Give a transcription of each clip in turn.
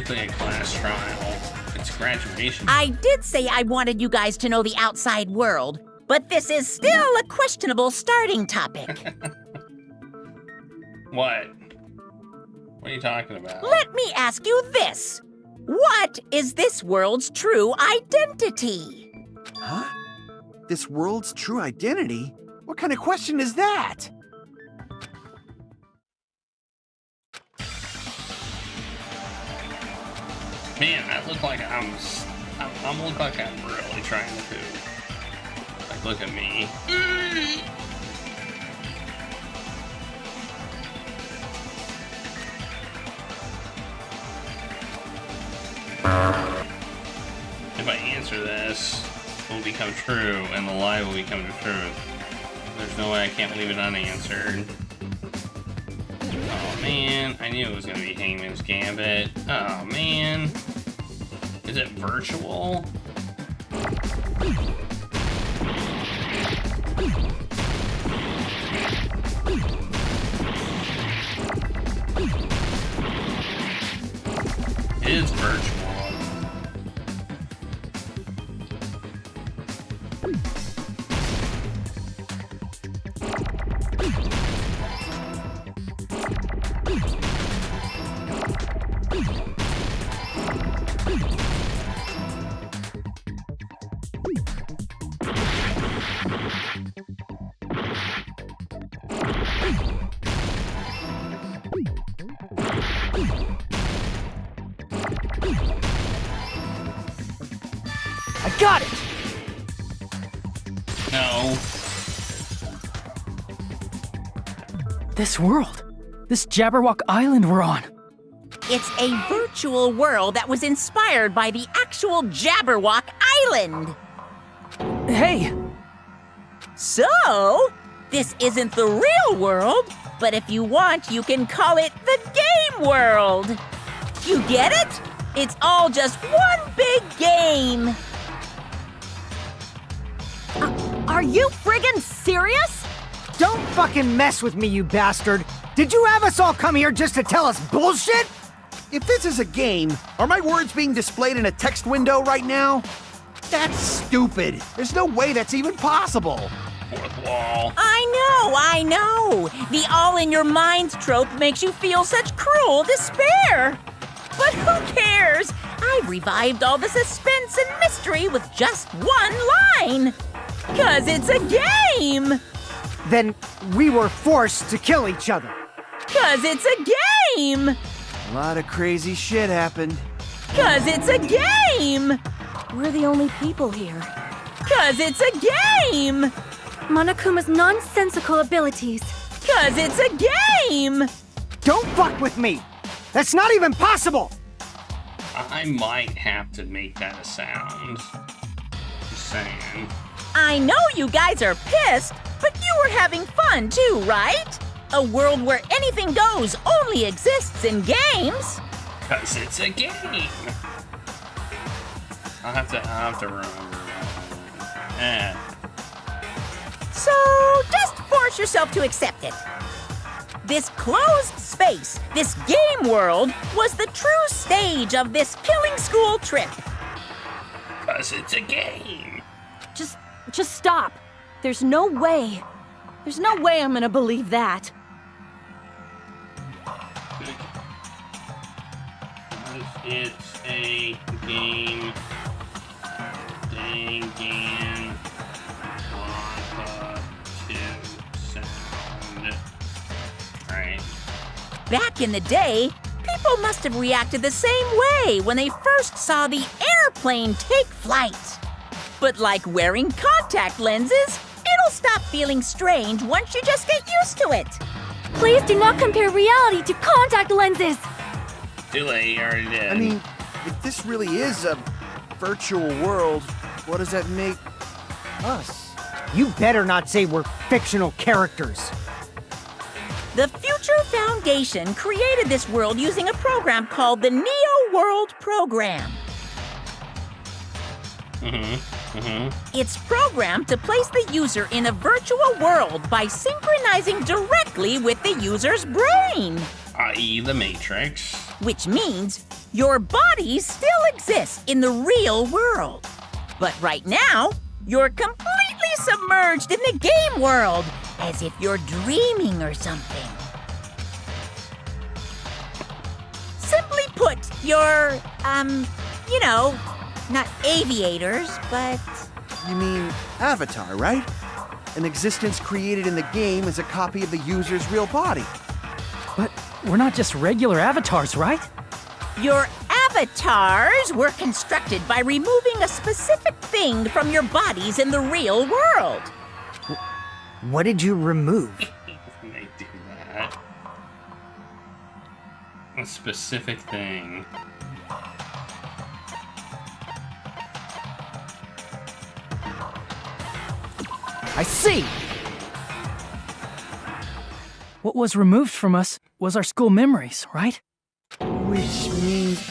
practically a class trial. It's graduation. I did say I wanted you guys to know the outside world, but this is still a questionable starting topic. What? What are you talking about? Let me ask you this. What is this world's true identity? Huh? This world's true identity? What kind of question is that? Man, I look like I'm look like I'm really trying to poop. Like, look at me. If I answer this, it will become true, and the lie will become the truth. There's no way I can't leave it unanswered. Oh man, I knew it was gonna be Hangman's Gambit. Oh man. Is it virtual? It is virtual. I got it! No. This world. This Jabberwock Island we're on. It's a virtual world that was inspired by the actual Jabberwock Island. Hey! So, this isn't the real world, but if you want, you can call it the game world. You get it? It's all just one big game. Are you friggin' serious? Don't fucking mess with me, you bastard! Did you have us all come here just to tell us bullshit? If this is a game, are my words being displayed in a text window right now? That's stupid. There's no way that's even possible. Fourth wall. I know. The all-in-your-minds trope makes you feel such cruel despair. But who cares? I revived all the suspense and mystery with just one line. 'Cause it's a game. Then we were forced to kill each other. 'Cause it's a game. A lot of crazy shit happened. 'Cause it's a game. We're the only people here. 'Cause it's a game. Monokuma's nonsensical abilities. 'Cause it's a game. Don't fuck with me! That's not even possible! I might have to make that a sound. Just saying. I know you guys are pissed, but you were having fun too, right? A world where anything goes only exists in games. 'Cause it's a game. I'll have to remember that. So just force yourself to accept it. This closed space, this game world, was the true stage of this killing school trip. 'Cause it's a game. Just stop. There's no way. There's no way I'm gonna believe that. It's a game. Danganronpa 2 sound. Right. Back in the day, people must have reacted the same way when they first saw the airplane take flight. But like wearing contact lenses, it'll stop feeling strange once you just get used to it. Please do not compare reality to contact lenses. Too late, you already did. I mean, if this really is a virtual world, what does that make us? You better not say we're fictional characters. The Future Foundation created this world using a program called the Neo World Program. It's programmed to place the user in a virtual world by synchronizing directly with the user's brain. i.e. the Matrix. which means your bodies still exist in the real world. But right now, you're completely submerged in the game world, as if you're dreaming or something. Simply put, you're, not aviators, but... You mean Avatar, right? An existence created in the game as a copy of the user's real body. But we're not just regular avatars, right? Your avatars were constructed by removing a specific thing from your bodies in the real world. What did you remove? They do that. A specific thing. I see! What was removed from us was our school memories, right? Which means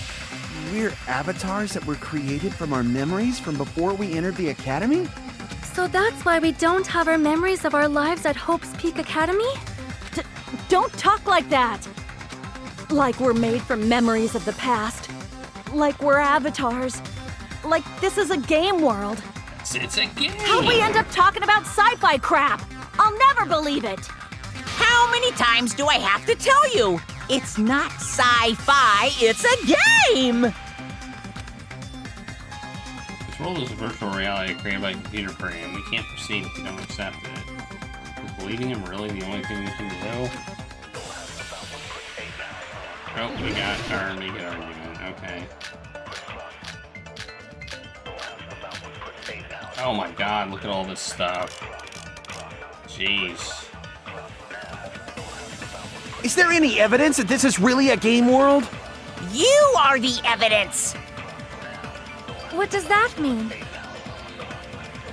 we're avatars that were created from our memories from before we entered the academy? So that's why we don't have our memories of our lives at Hope's Peak Academy? Don't talk like that! Like we're made from memories of the past. Like we're avatars. Like this is a game world. It's a game! How'd we end up talking about sci-fi crap? I'll never believe it! How many times do I have to tell you? It's not sci-fi, it's a game! This world is a virtual reality created by a computer program. We can't proceed if we don't accept it. Is believing him really the only thing we can do? Oh, we got our naked argument. Okay. Oh my god, look at all this stuff. Jeez. Is there any evidence that this is really a game world? You are the evidence! What does that mean?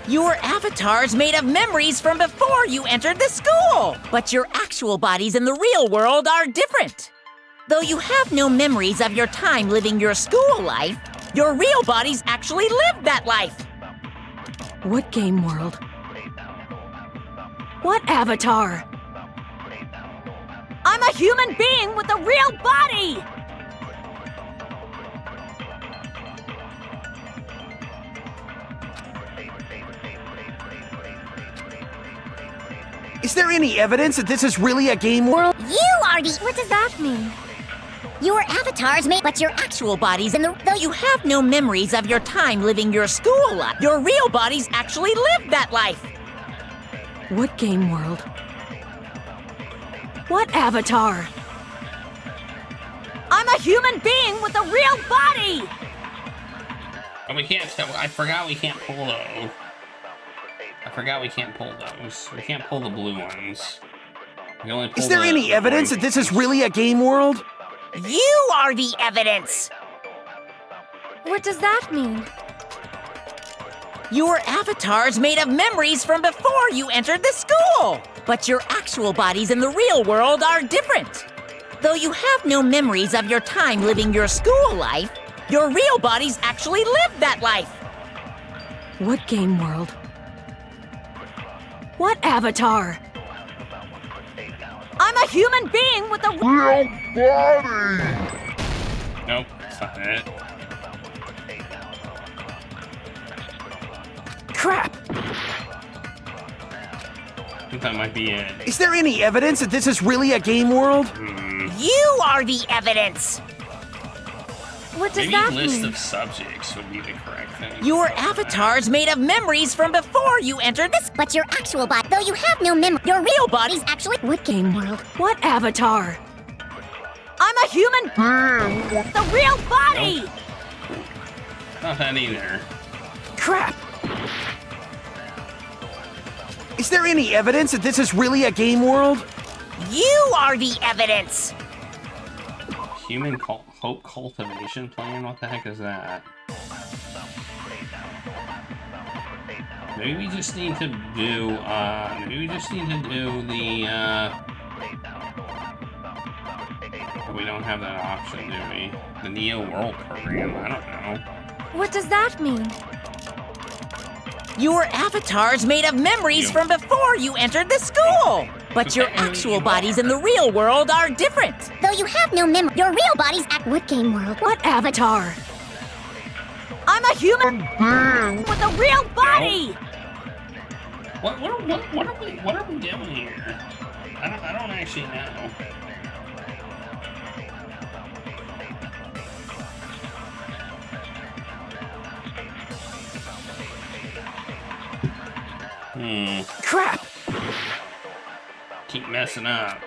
Your avatar's made of memories from before you entered the school! But your actual bodies in the real world are different. Though you have no memories of your time living your school life, your real bodies actually lived that life. What game world? What avatar? I'm a human being with a real body! Is there any evidence that this is really a game world? You are the... What does that mean? Your avatar's made, but your actual bodies in the... Though you have no memories of your time living your school life, your real bodies actually lived that life. What game world? What avatar? I'm a human being with a real body! Oh, we can't... I forgot we can't pull those. I forgot we can't pull those. We can't pull the blue ones. We can only pull Is there any evidence that this is really a game world? You are the evidence! What does that mean? Your avatar's made of memories from before you entered the school! But your actual bodies in the real world are different. Though you have no memories of your time living your school life, your real bodies actually lived that life. What game world? What avatar? I'm a human being with a real body! Nope, that's not it. crap! I think that might be it. Is there any evidence that this is really a game world? You are the evidence! What does Maybe that list mean? of subjects would be the correct thing. Your avatar's made of memories from before you entered this. But your actual body, though you have no memory, Your real body's actually. What game world? What avatar? I'm a human with a real body! Not that either. Crap! Is there any evidence that this is really a game world? You are the evidence! Human hope cultivation plan? What the heck is that? Maybe we just need to do, we don't have that option, do we? The Neo World program, I don't know. What does that mean? Your avatar's made of memories from before you entered the school. But your actual bodies in the real world are different. Though you have no memory, your real body's at what game world? What avatar? I'm a human with a real body! What are we doing here? I don't actually know. Crap! Keep messing up.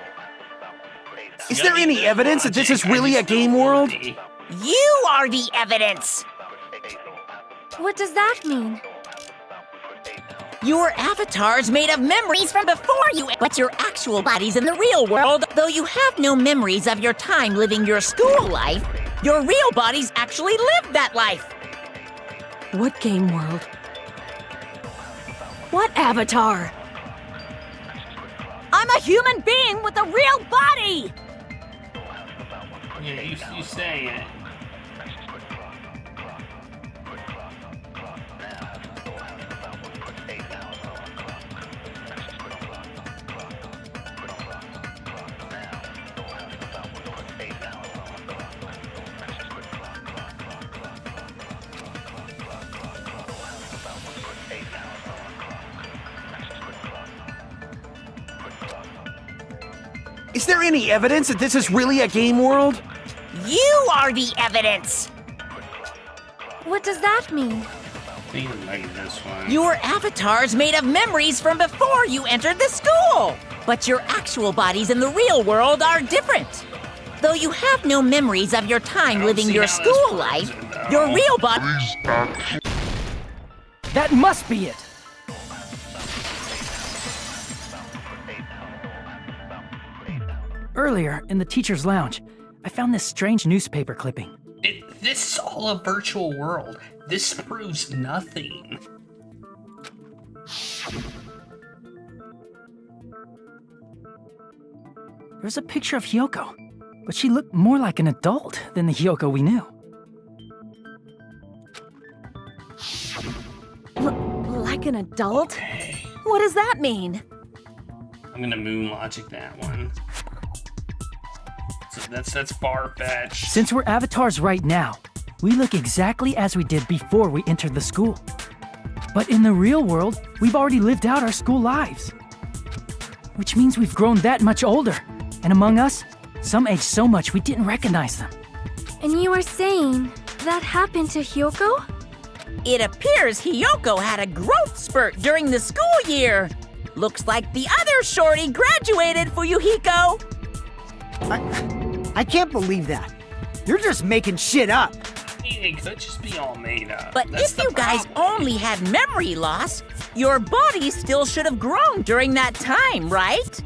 Is there any evidence that this is really a game world? You are the evidence. What does that mean? Your avatar's made of memories from before you, but your actual body's in the real world. Though you have no memories of your time living your school life, your real bodies actually lived that life. What game world? What avatar? I'm a human being with a real body! Yeah, you say it. Is there any evidence that this is really a game world? You are the evidence. What does that mean? Think like this one. Your avatar's made of memories from before you entered the school. But your actual bodies in the real world are different. Though you have no memories of your time living your school life, your real body... That must be it! Earlier, in the teacher's lounge, I found this strange newspaper clipping. This is all a virtual world. This proves nothing. There's a picture of Hyoko, but she looked more like an adult than the Hyoko we knew. Like an adult? Okay. What does that mean? I'm gonna moon logic that one. So that's far-fetched. Since we're avatars right now, we look exactly as we did before we entered the school. But in the real world, we've already lived out our school lives. Which means we've grown that much older. And among us, some aged so much we didn't recognize them. And you are saying that happened to Hyoko? It appears Hyoko had a growth spurt during the school year. Looks like the other shorty graduated, Fuyuhiko. I can't believe that. You're just making shit up. It could just be all made up. But That's if the you guys problem. only had memory loss, your body still should have grown during that time, right?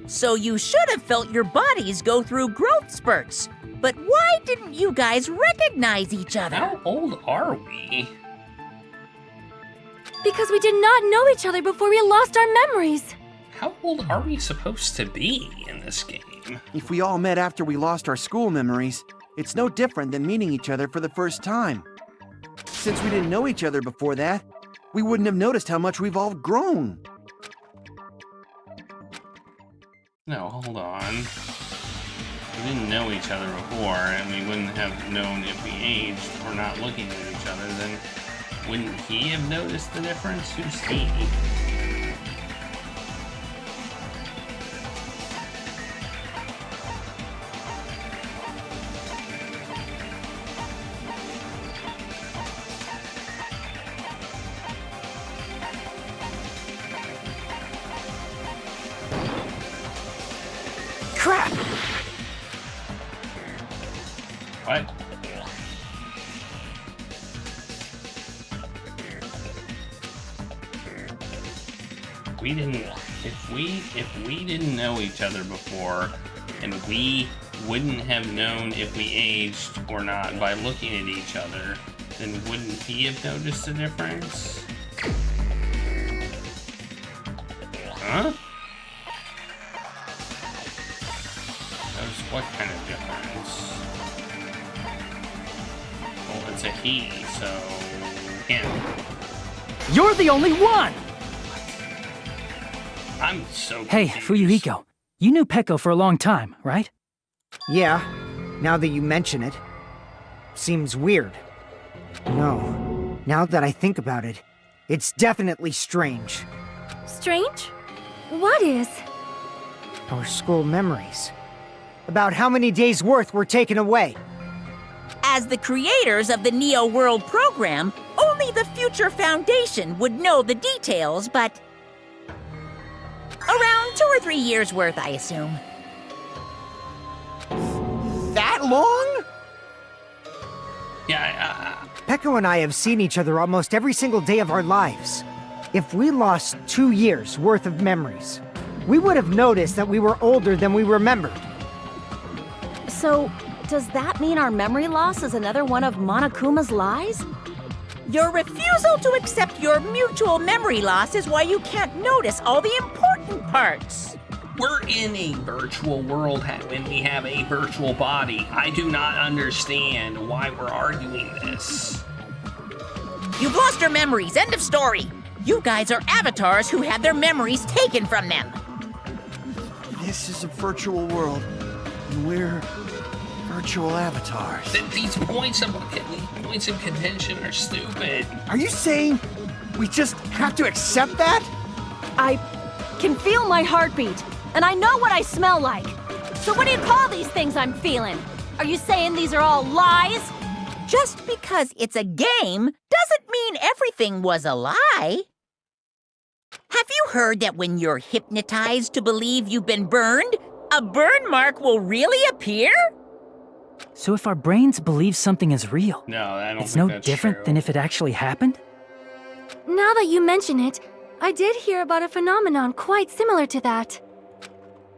So you should have felt your bodies go through growth spurts. But why didn't you guys recognize each other? How old are we? Because we did not know each other before we lost our memories. How old are we supposed to be in this game? If we all met after we lost our school memories, it's no different than meeting each other for the first time. Since we didn't know each other before that, we wouldn't have noticed how much we've all grown. No, hold on. We didn't know each other before, and we wouldn't have known if we aged or not looking at each other, then wouldn't he have noticed the difference? Who's he? Crap! What? We didn't. If we didn't know each other before, and we wouldn't have known if we aged or not by looking at each other, then wouldn't he have noticed the difference? Huh? Notice what kind of difference? Well, it's a he, so him. You're the only one! I'm so Hey, confused. Fuyuhiko, you knew Peko for a long time, right? Yeah, now that you mention it. Seems weird. No, now that I think about it, it's definitely strange. Strange? What is? Our school memories. About how many days' worth were taken away. As the creators of the Neo World program, only the Future Foundation would know the details, but around 2 or 3 years worth, I assume. That long? Yeah, Peko and I have seen each other almost every single day of our lives. If we lost 2 years' worth of memories, we would have noticed that we were older than we remembered. So, does that mean our memory loss is another one of Monokuma's lies? Your refusal to accept your mutual memory loss is why you can't notice all the important parts. we're in a virtual world when we have a virtual body. I do not understand why we're arguing this. You've lost your memories, end of story. You guys are avatars who had their memories taken from them. This is a virtual world, and we're virtual avatars. These points of contention are stupid. Are you saying we just have to accept that? I can feel my heartbeat, and I know what I smell like. So what do you call these things I'm feeling? Are you saying these are all lies? Just because it's a game doesn't mean everything was a lie. Have you heard that when you're hypnotized to believe you've been burned, a burn mark will really appear? So if our brains believe something is real, No, I don't it's think no that's different true. than if it actually happened? Now that you mention it, I did hear about a phenomenon quite similar to that.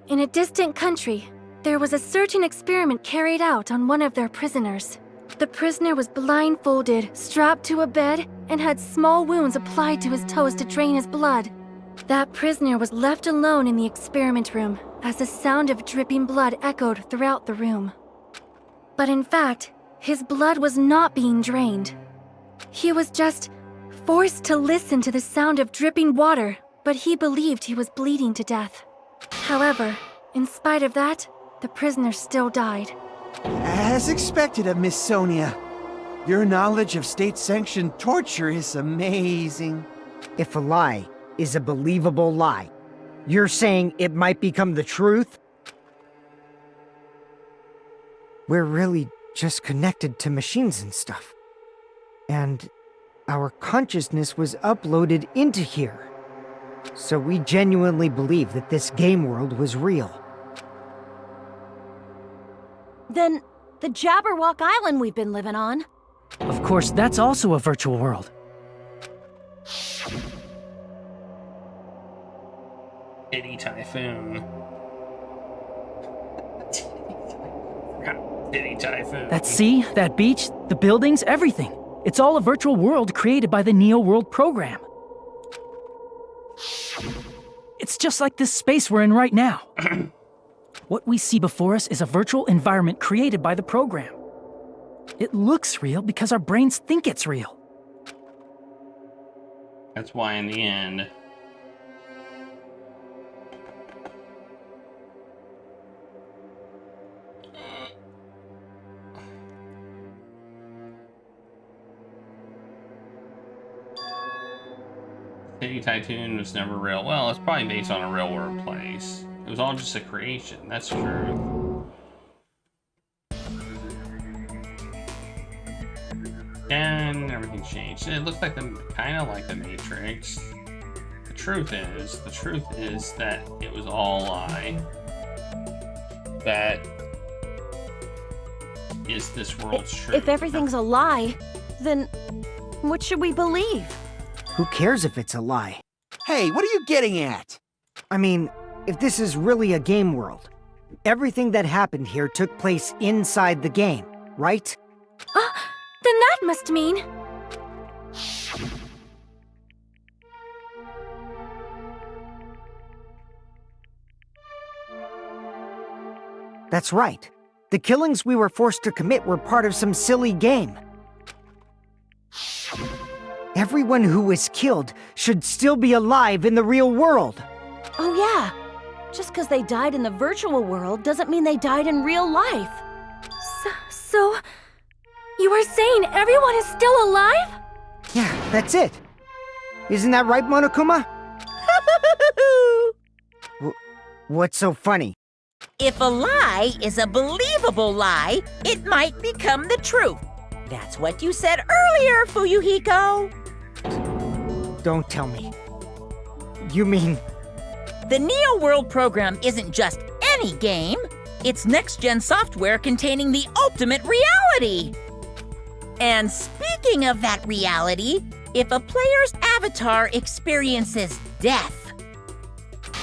In a distant country, there was a certain experiment carried out on one of their prisoners. The prisoner was blindfolded, strapped to a bed, and had small wounds applied to his toes to drain his blood. That prisoner was left alone in the experiment room as the sound of dripping blood echoed throughout the room. But in fact, his blood was not being drained. He was just forced to listen to the sound of dripping water, but he believed he was bleeding to death. However, in spite of that, the prisoner still died. As expected of Miss Sonia. Your knowledge of state-sanctioned torture is amazing. If a lie is a believable lie, you're saying it might become the truth? We're really just connected to machines and stuff. And our consciousness was uploaded into here. So we genuinely believe that this game world was real. Then the Jabberwock Island we've been living on. Of course, that's also a virtual world. Titty Typhoon. Titty Typhoon. That sea, that beach, the buildings, everything. It's all a virtual world created by the Neo World program. It's just like this space we're in right now. What we see before us is a virtual environment created by the program. It looks real because our brains think it's real. That's why in the end... City Tycoon was never real. Well, it's probably based on a real world place. It was all just a creation. That's true. And everything changed. It looks like kind of like the Matrix. The truth is that it was all a lie. That is this world's truth. If everything's a lie, then what should we believe? Who cares if it's a lie? Hey, what are you getting at? I mean, if this is really a game world, everything that happened here took place inside the game, right? Then that must mean... That's right. The killings we were forced to commit were part of some silly game. Everyone who was killed should still be alive in the real world. Oh yeah, just because they died in the virtual world doesn't mean they died in real life. So, you are saying everyone is still alive? Yeah, that's it. Isn't that right, Monokuma? What's so funny? If a lie is a believable lie, it might become the truth. That's what you said earlier, Fuyuhiko. Don't tell me. You mean... The Neo World program isn't just any game. It's next-gen software containing the ultimate reality. And speaking of that reality, if a player's avatar experiences death,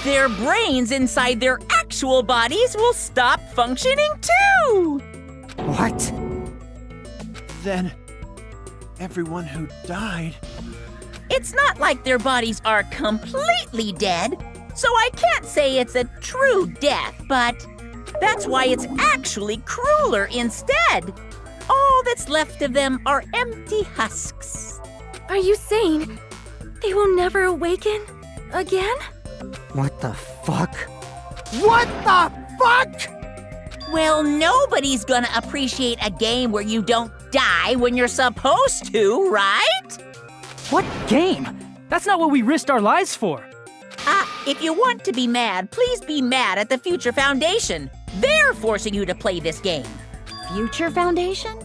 their brains inside their actual bodies will stop functioning too! What? Then, everyone who died... It's not like their bodies are completely dead, so I can't say it's a true death, but that's why it's actually crueler instead. All that's left of them are empty husks. Are you saying they will never awaken again? What the fuck? What the fuck? Well, nobody's gonna appreciate a game where you don't die when you're supposed to, right? What game? That's not what we risked our lives for. If you want to be mad, please be mad at the Future Foundation. They're forcing you to play this game. Future Foundation?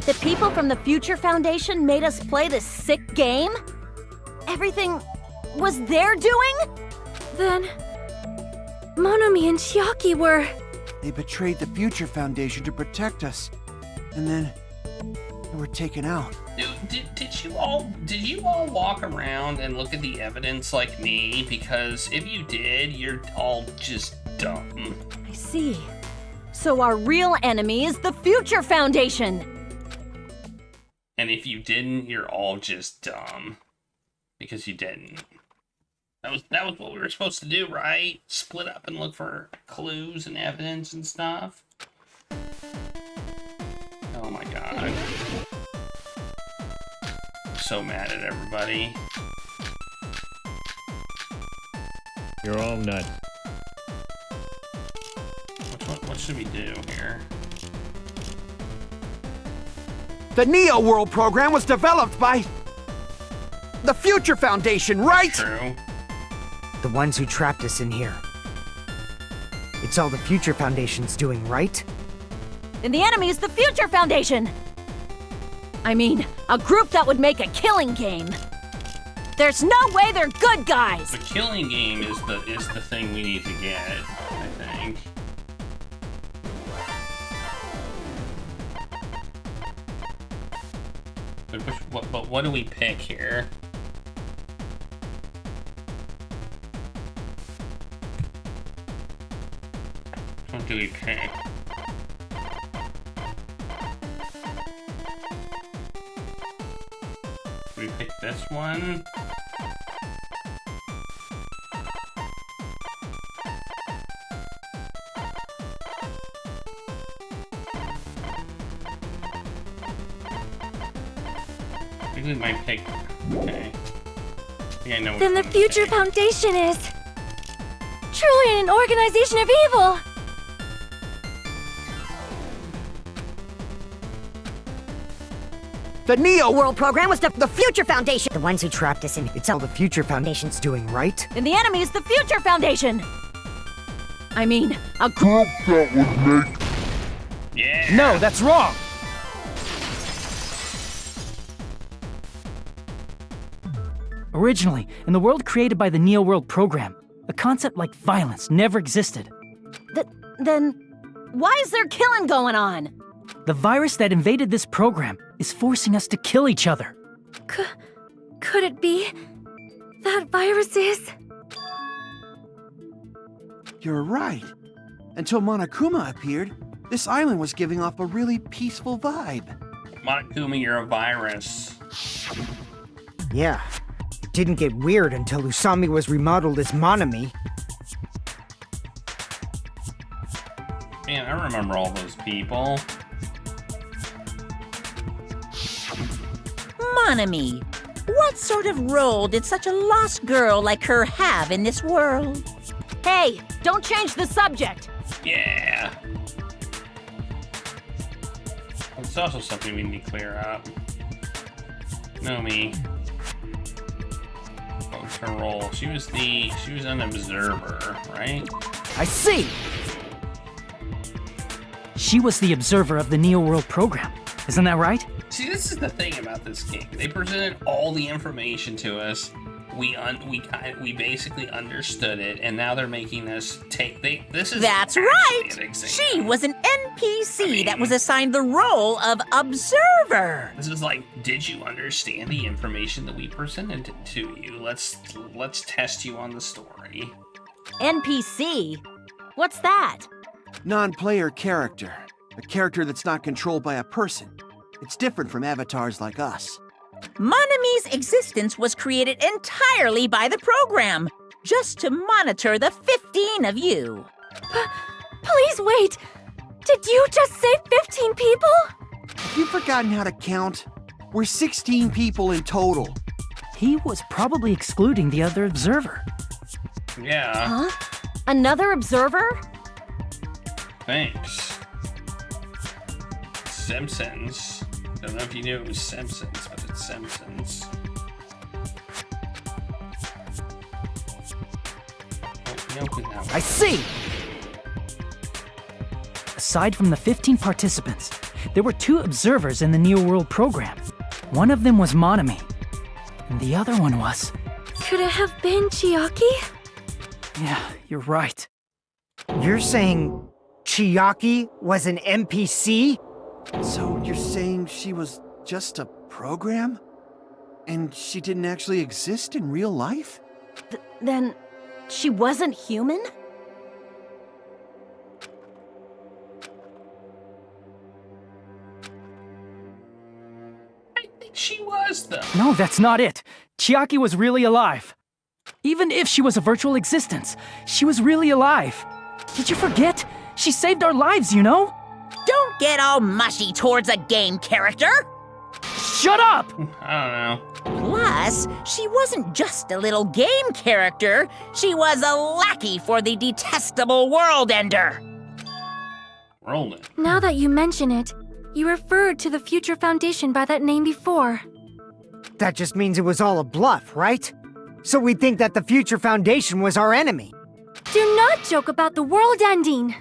The people from the Future Foundation made us play this sick game? Everything was their doing? Then, Monomi and Chiaki were... They betrayed the Future Foundation to protect us. And then... they were taken out. Dude, did you all walk around and look at the evidence like me? Because if you did, you're all just dumb. I see. So our real enemy is the Future Foundation! And if you didn't, you're all just dumb. Because you didn't. That was what we were supposed to do, right? Split up and look for clues and evidence and stuff. Oh my god. So mad at everybody. You're all nuts. What should we do here? The Neo World program was developed by... the Future Foundation, right? True. The ones who trapped us in here. It's all the Future Foundation's doing, right? And the enemy is the Future Foundation! I mean, a group that would make a killing game. There's no way they're good guys! The killing game is the thing we need to get, I think. But what do we pick here? What do we pick? Do we pick this one? I think we might pick... okay. Yeah, I know. Then the Future Foundation is... truly an organization of evil! The Neo World program was the Future Foundation. The ones who trapped us in it's all the Future Foundation's doing, right? And the enemy is the Future Foundation! I mean, a group that would make... Yeah! No, that's wrong! Originally, in the world created by the Neo World program, a concept like violence never existed. Then, why is there killing going on? The virus that invaded this program is forcing us to kill each other. Could it be that virus is... You're right. Until Monokuma appeared, this island was giving off a really peaceful vibe. Monokuma, you're a virus. Yeah. It didn't get weird until Usami was remodeled as Monomi. Man, I remember all those people. Monomi, what sort of role did such a lost girl like her have in this world? Hey, don't change the subject. Yeah. It's also something we need to clear up. Nomi. What was her role? She was an observer, right? I see! She was the observer of the Neo World program. Isn't that right? See, this is the thing about this game. They presented all the information to us. We basically understood it, and now they're making us take. That's right. She was an NPC that was assigned the role of observer. This is like, did you understand the information that we presented to you? Let's test you on the story. NPC? What's that? Non-player character. A character that's not controlled by a person. It's different from avatars like us. Monomi's existence was created entirely by the program, just to monitor the 15 of you. Please wait! Did you just say 15 people? Have you forgotten how to count? We're 16 people in total. He was probably excluding the other observer. Yeah. Huh? Another observer? Thanks. Simpsons. Don't know if you knew it was Simpsons, but it's Simpsons. I see! Aside from the 15 participants, there were 2 observers in the Neo World program. One of them was Monomi, and the other one was... Could it have been Chiaki? Yeah, you're right. You're saying Chiaki was an NPC? So you're saying she was just a program? And she didn't actually exist in real life? Then she wasn't human? I think she was, though. No, that's not it. Chiaki was really alive. Even if she was a virtual existence, she was really alive. Did you forget? She saved our lives, you know? Don't get all mushy towards a game character. Shut up! I don't know. Plus, she wasn't just a little game character. She was a lackey for the detestable World Ender. Rolling. Now that you mention it, you referred to the Future Foundation by that name before. That just means it was all a bluff, right? So we think that the Future Foundation was our enemy. Do not joke about the world ending.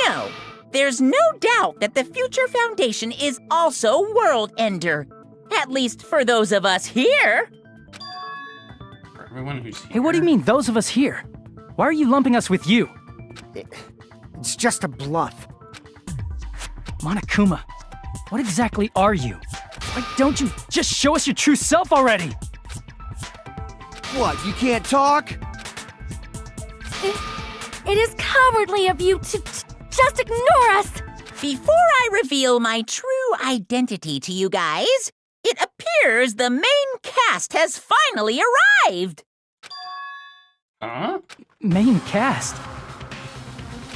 No, there's no doubt that the Future Foundation is also World Ender. At least for those of us here. For everyone who's here. Hey, what do you mean, those of us here? Why are you lumping us with you? It's just a bluff. Monokuma, what exactly are you? Why don't you just show us your true self already? What, you can't talk? It is cowardly of you to just ignore us. Before I reveal my true identity to you guys, it appears the main cast has finally arrived. Huh? Main cast?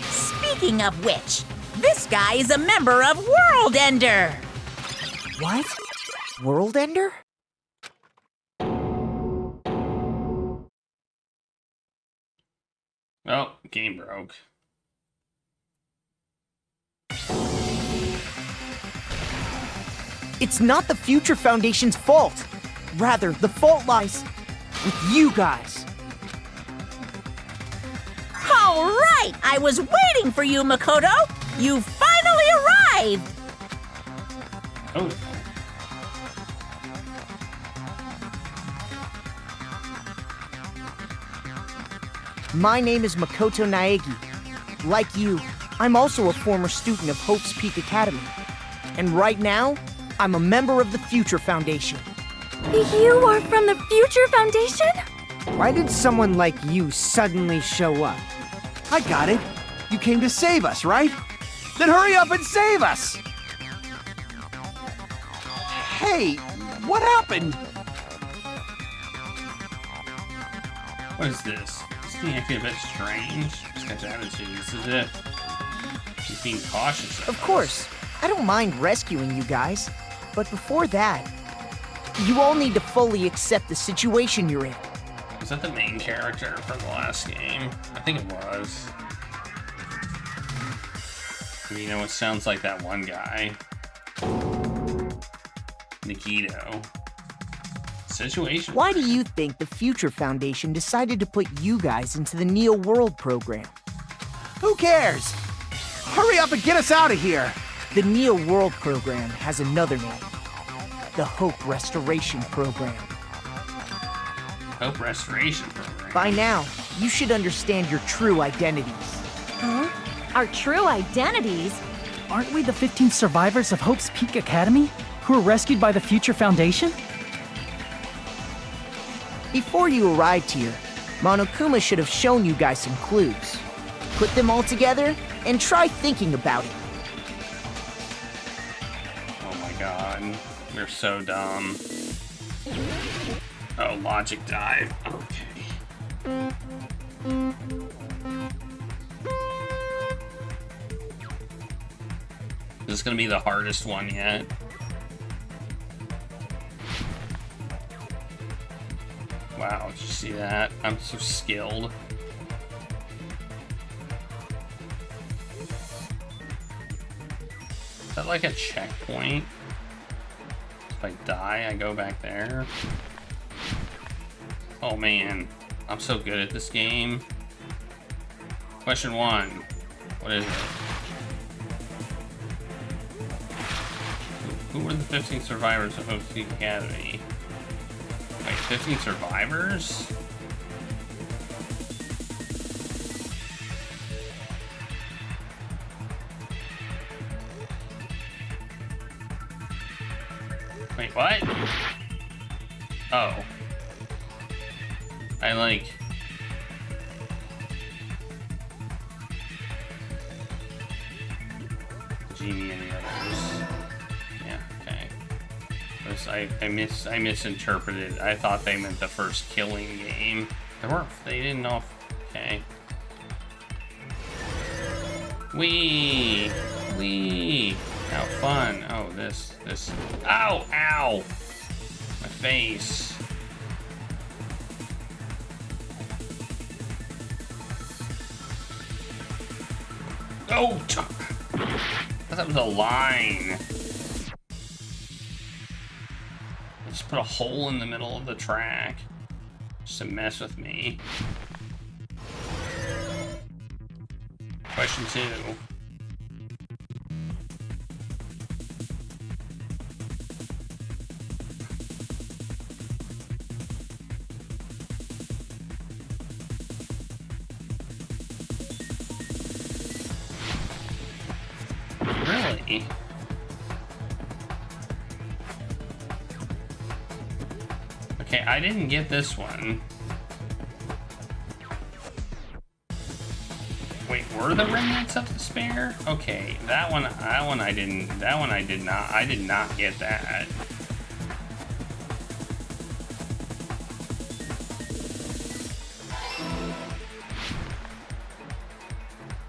Speaking of which, this guy is a member of World Ender. What? World Ender? Oh, game broke. It's not the Future Foundation's fault. Rather, the fault lies with you guys. All right, I was waiting for you, Makoto. You finally arrived. Oh. My name is Makoto Naegi. Like you, I'm also a former student of Hope's Peak Academy. And right now, I'm a member of the Future Foundation. You are from the Future Foundation? Why did someone like you suddenly show up? I got it. You came to save us, right? Then hurry up and save us! Hey, what happened? What is this? This thing acting a bit strange. This guy's attitude. This is it. He's being cautious. Of course, I don't mind rescuing you guys. But before that, you all need to fully accept the situation you're in. Was that the main character from the last game? I think it was. You know, it sounds like that one guy. Nikito. Situation. Why do you think the Future Foundation decided to put you guys into the Neo World program? Who cares? Hurry up and get us out of here! The Neo World program has another name. The Hope Restoration Program. Hope Restoration Program. By now, you should understand your true identities. Huh? Our true identities? Aren't we the 15 survivors of Hope's Peak Academy who were rescued by the Future Foundation? Before you arrived here, Monokuma should have shown you guys some clues. Put them all together and try thinking about it. Oh my god. We're so dumb. Oh, logic dive. Okay. This is gonna be the hardest one yet. Wow, did you see that? I'm so skilled. Is that like a checkpoint? If I die, I go back there? Oh man, I'm so good at this game. Question 1. What is it? Who were the 15 survivors of Hope's Peak Academy? Wait, 15 survivors? Wait, what? Oh. I like... Genie and the others. Yeah, okay. I misinterpreted. I thought they meant the first killing game. They didn't know if... Okay. Wee! How fun. Oh, this. Ow! Ow! My face. Oh! I thought that was a line. I just put a hole in the middle of the track. Just to mess with me. Question 2. Really? Okay, I didn't get this one. Wait, were the remnants of despair? Okay, that one I did not get that.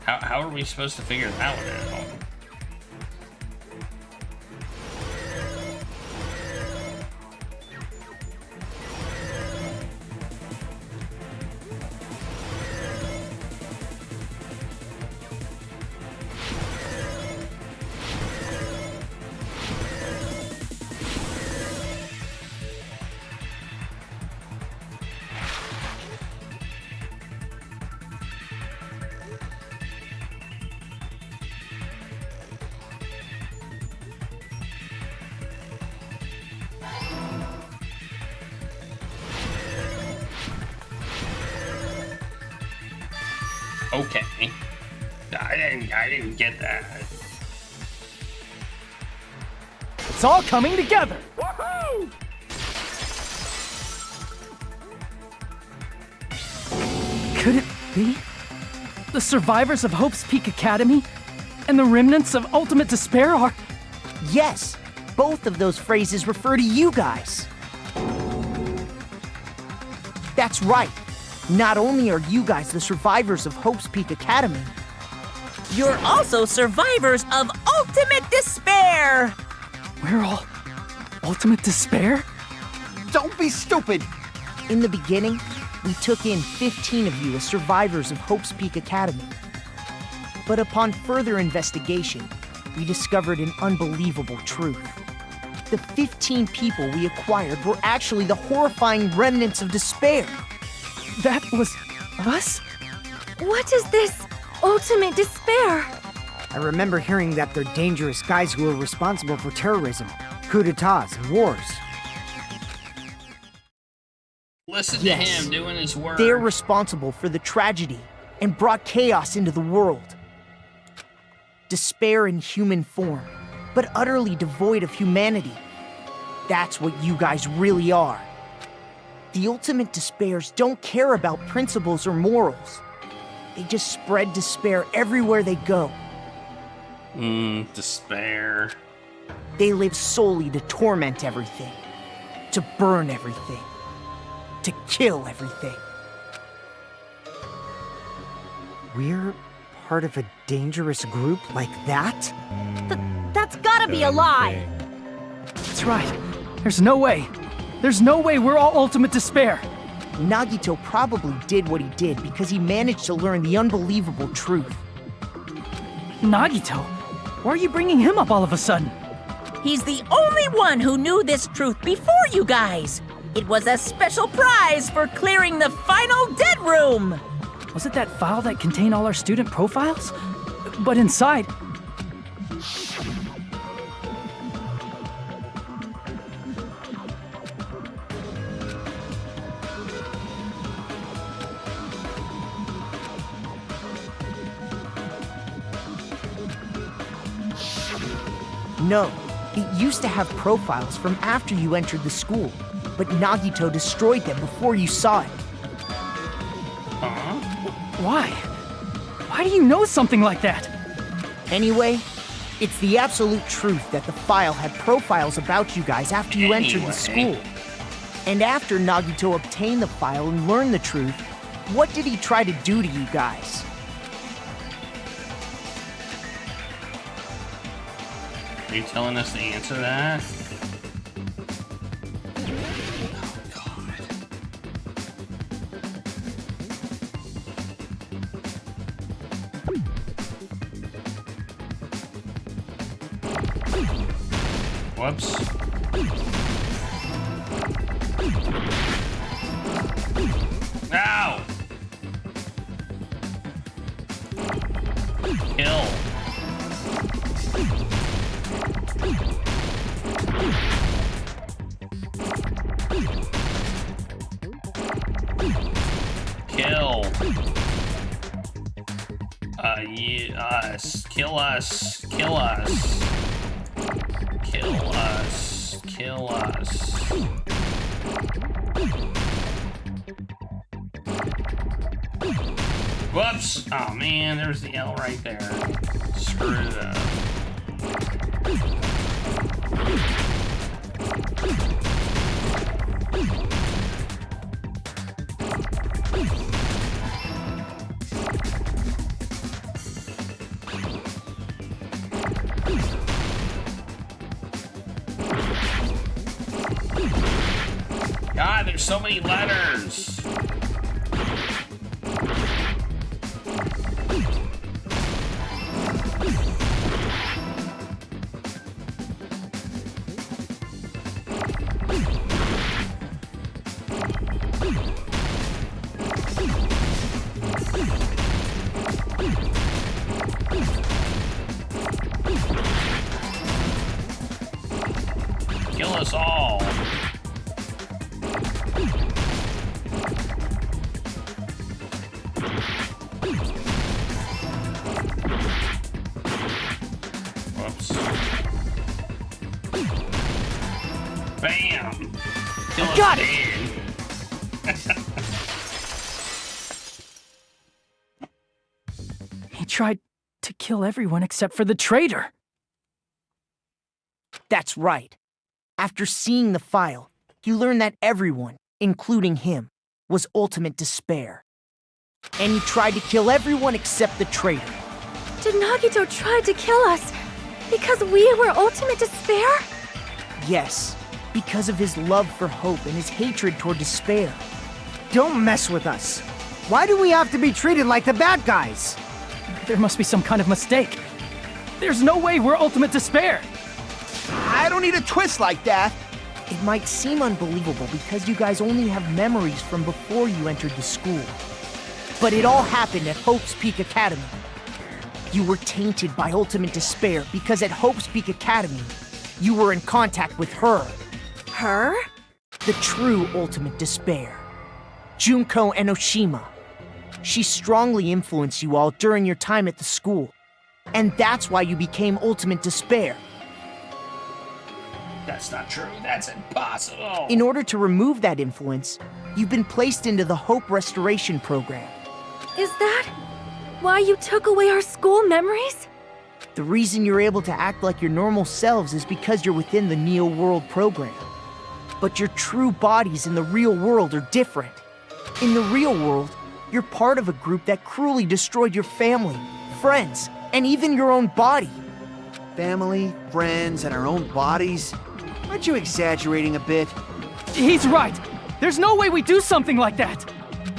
How are we supposed to figure that one out? Okay. I didn't get that. It's all coming together! Woohoo! Could it be? The survivors of Hope's Peak Academy and the remnants of Ultimate Despair are... Yes, both of those phrases refer to you guys. That's right. Not only are you guys the survivors of Hope's Peak Academy, You're also survivors of Ultimate Despair! We're all Ultimate Despair? Don't be stupid! in the beginning, we took in 15 of you as survivors of Hope's Peak Academy. But upon further investigation, we discovered an unbelievable truth. The 15 people we acquired were actually the horrifying remnants of despair. That was us? What is this ultimate despair? I remember hearing that they're dangerous guys who are responsible for terrorism, coups d'etats, and wars. Listen to Yes. him doing his work. They're responsible for the tragedy and brought chaos into the world. Despair in human form, but utterly devoid of humanity. That's what you guys really are. The ultimate despairs don't care about principles or morals. They just spread despair everywhere they go. Despair. They live solely to torment everything, to burn everything, to kill everything. We're part of a dangerous group like that? That's gotta be a lie! That's right. There's no way. There's no way we're all ultimate despair. Nagito probably did what he did because he managed to learn the unbelievable truth. Nagito? Why are you bringing him up all of a sudden? He's the only one who knew this truth before you guys. It was a special prize for clearing the final dead room. Was it that file that contained all our student profiles? But inside... No, it used to have profiles from after you entered the school, but Nagito destroyed them before you saw it. Why? Why do you know something like that? Anyway, it's the absolute truth that the file had profiles about you guys after you entered the school. And after Nagito obtained the file and learned the truth, what did he try to do to you guys? Are you telling us to answer that? Whoops. Ow! Kill. Kill. Us. Kill us. Kill us. Kill us. Kill us. Whoops! Oh man, there's the L right there. Screw it up. God, there's so many letters. Kill us all. Whoops. Bam! Kill us Got it! dead. He tried to kill everyone except for the traitor. That's right. After seeing the file, he learned that everyone, including him, was ultimate despair. And he tried to kill everyone except the traitor. Did Nagito try to kill us because we were ultimate despair? Yes, because of his love for hope and his hatred toward despair. Don't mess with us. Why do we have to be treated like the bad guys? There must be some kind of mistake. There's no way we're ultimate despair. I don't need a twist like that. It might seem unbelievable because you guys only have memories from before you entered the school. But it all happened at Hope's Peak Academy. You were tainted by ultimate despair because at Hope's Peak Academy, you were in contact with her. Her? The true ultimate despair. Junko Enoshima. She strongly influenced you all during your time at the school. And that's why you became ultimate despair. That's not true. That's impossible. In order to remove that influence, you've been placed into the Hope Restoration Program. Is that why you took away our school memories? The reason you're able to act like your normal selves is because you're within the Neo World program. But your true bodies in the real world are different. In the real world, you're part of a group that cruelly destroyed your family, friends, and even your own body. Family, friends, and our own bodies? Aren't you exaggerating a bit? He's right. There's no way we do something like that.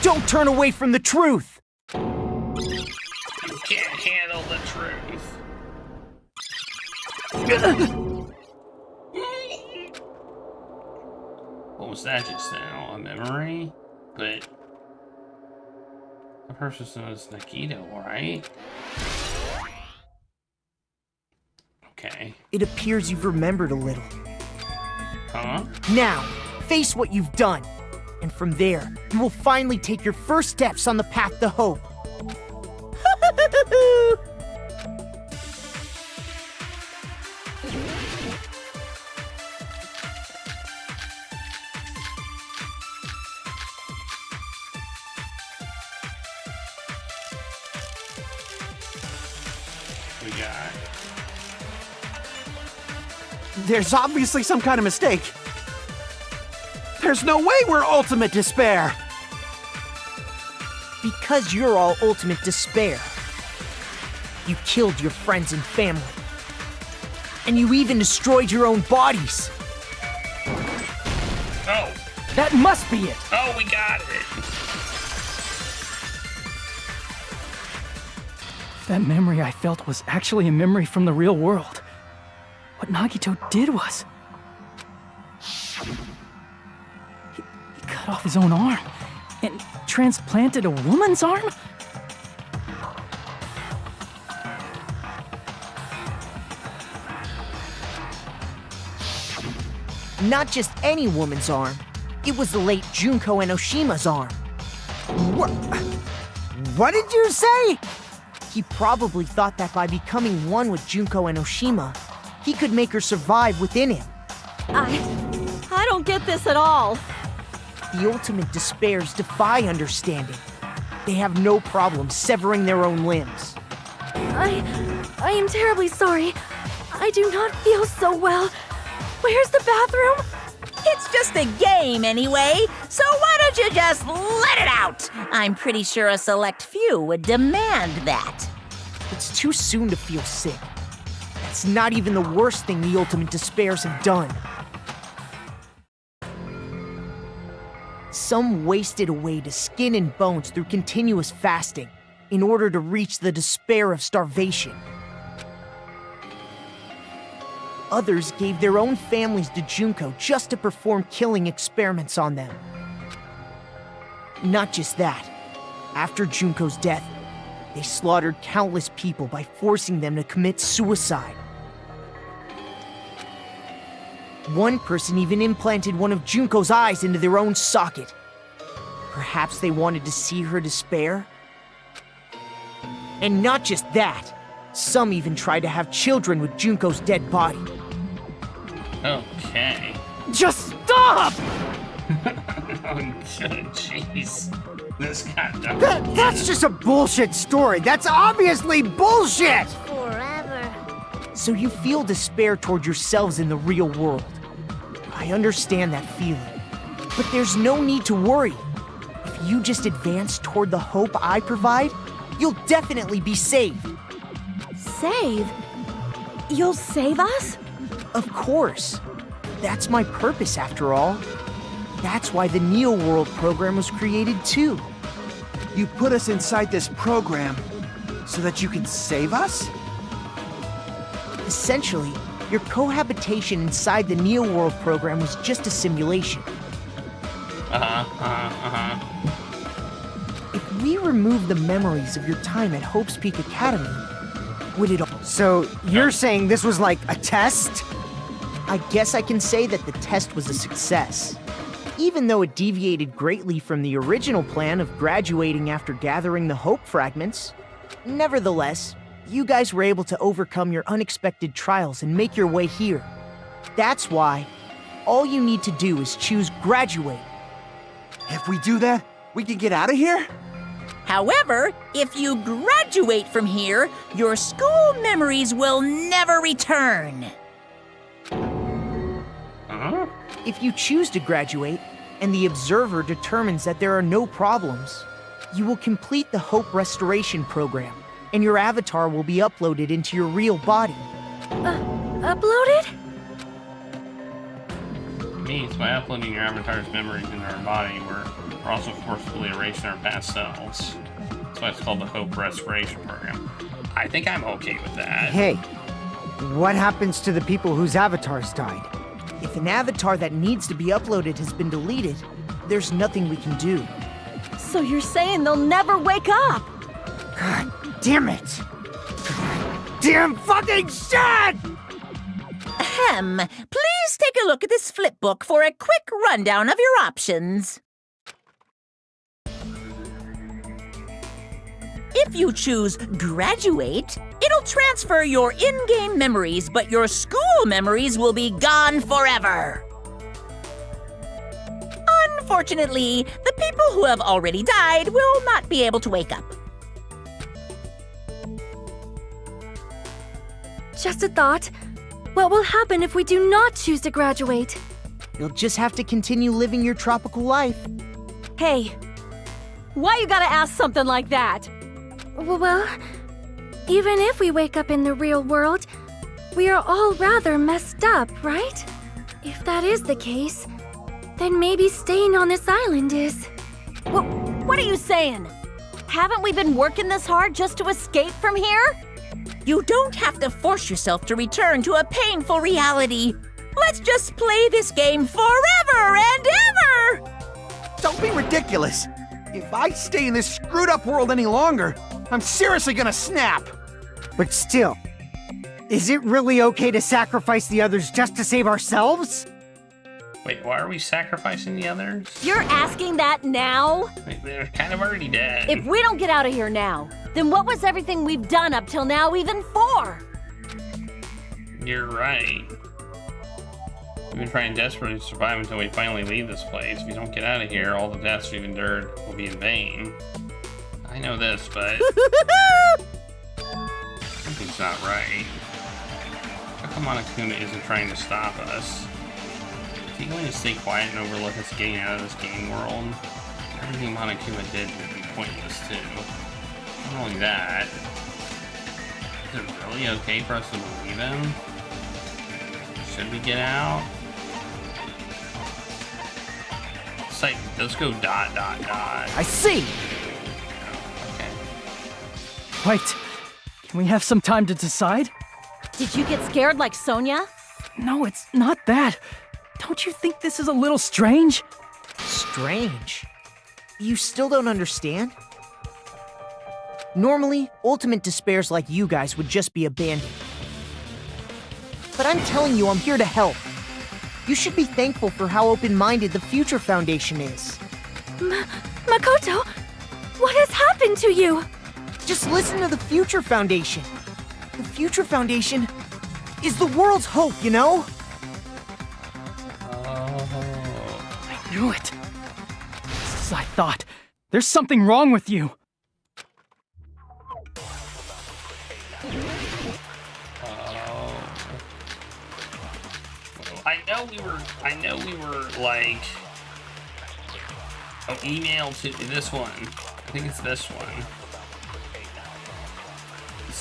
Don't turn away from the truth. You can't handle the truth. What was that just now? A memory? But the person was Nakito, right? Okay. It appears you've remembered a little. Huh? Now, face what you've done. And from there, you will finally take your first steps on the path to hope. We got. There's obviously some kind of mistake. There's no way we're ultimate despair. Because you're all ultimate despair. You killed your friends and family. And you even destroyed your own bodies. Oh! That must be it. Oh, we got it! That memory I felt was actually a memory from the real world. What Nagito did was... He cut off his own arm and transplanted a woman's arm? Not just any woman's arm. It was the late Junko Enoshima's arm. What did you say? He probably thought that by becoming one with Junko Enoshima, he could make her survive within him. I don't get this at all. The ultimate despairs defy understanding. They have no problem severing their own limbs. I am terribly sorry. I do not feel so well. Where's the bathroom? It's just a game anyway, so why don't you just let it out? I'm pretty sure a select few would demand that. It's too soon to feel sick. That's not even the worst thing the ultimate despairs have done. Some wasted away to skin and bones through continuous fasting in order to reach the despair of starvation. Others gave their own families to Junko just to perform killing experiments on them. Not just that. After Junko's death, they slaughtered countless people by forcing them to commit suicide. One person even implanted one of Junko's eyes into their own socket. Perhaps they wanted to see her despair? And not just that. Some even tried to have children with Junko's dead body. Okay. Just stop! Oh, jeez. This got done. That's just a bullshit story. That's obviously bullshit! Forever. So you feel despair toward yourselves in the real world. I understand that feeling. But there's no need to worry. If you just advance toward the hope I provide, you'll definitely be saved. Save? You'll save us? Of course. That's my purpose, after all. That's why the Neo World program was created too. You put us inside this program so that you can save us? Essentially, your cohabitation inside the Neo World program was just a simulation. If we remove the memories of your time at Hope's Peak Academy, would it all... So, you're saying this was like a test? I guess I can say that the test was a success. Even though it deviated greatly from the original plan of graduating after gathering the Hope fragments, nevertheless, you guys were able to overcome your unexpected trials and make your way here. That's why all you need to do is choose graduate. If we do that, we can get out of here? However, if you graduate from here, your school memories will never return. If you choose to graduate, and the observer determines that there are no problems, you will complete the Hope Restoration Program, and your avatar will be uploaded into your real body. Uploaded? Means by uploading your avatar's memories into our body, we're also forcibly erasing our past selves. That's why it's called the Hope Restoration Program. I think I'm okay with that. Hey, what happens to the people whose avatars died? If an avatar that needs to be uploaded has been deleted, there's nothing we can do. So you're saying they'll never wake up? God damn it! God damn fucking shit! Ahem. Please take a look at this flipbook for a quick rundown of your options. If you choose graduate, it'll transfer your in-game memories, but your school memories will be gone forever. Unfortunately, the people who have already died will not be able to wake up. Just a thought. What will happen if we do not choose to graduate? You'll just have to continue living your tropical life. Hey, why you gotta ask something like that? Well, even if we wake up in the real world, we are all rather messed up, right? If that is the case, then maybe staying on this island is... What are you saying? Haven't we been working this hard just to escape from here? You don't have to force yourself to return to a painful reality. Let's just play this game forever and ever! Don't be ridiculous. If I stay in this screwed up world any longer, I'm seriously gonna snap. But still, is it really okay to sacrifice the others just to save ourselves? Wait, why are we sacrificing the others? You're asking that now? Wait, they're kind of already dead. If we don't get out of here now, then what was everything we've done up till now even for? You're right. We've been trying desperately to survive until we finally leave this place. If we don't get out of here, all the deaths we've endured will be in vain. I know this, but... something's not right. How come Monokuma isn't trying to stop us? Is he going to stay quiet and overlook us getting out of this game world? Everything Monokuma did would be pointless, too. Not only that, is it really okay for us to believe him? Should we get out? Site, let's go ... I see! Okay. Wait, can we have some time to decide? Did you get scared like Sonia? No, it's not that. Don't you think this is a little strange? Strange. You still don't understand? Normally, ultimate despairs like you guys would just be abandoned. But I'm telling you, I'm here to help. You should be thankful for how open-minded the Future Foundation is. Makoto, what has happened to you? Just listen to the Future Foundation. The Future Foundation is the world's hope, you know? I knew it. Just as I thought. There's something wrong with you. I know we were like... Oh, email to this one. I think it's this one.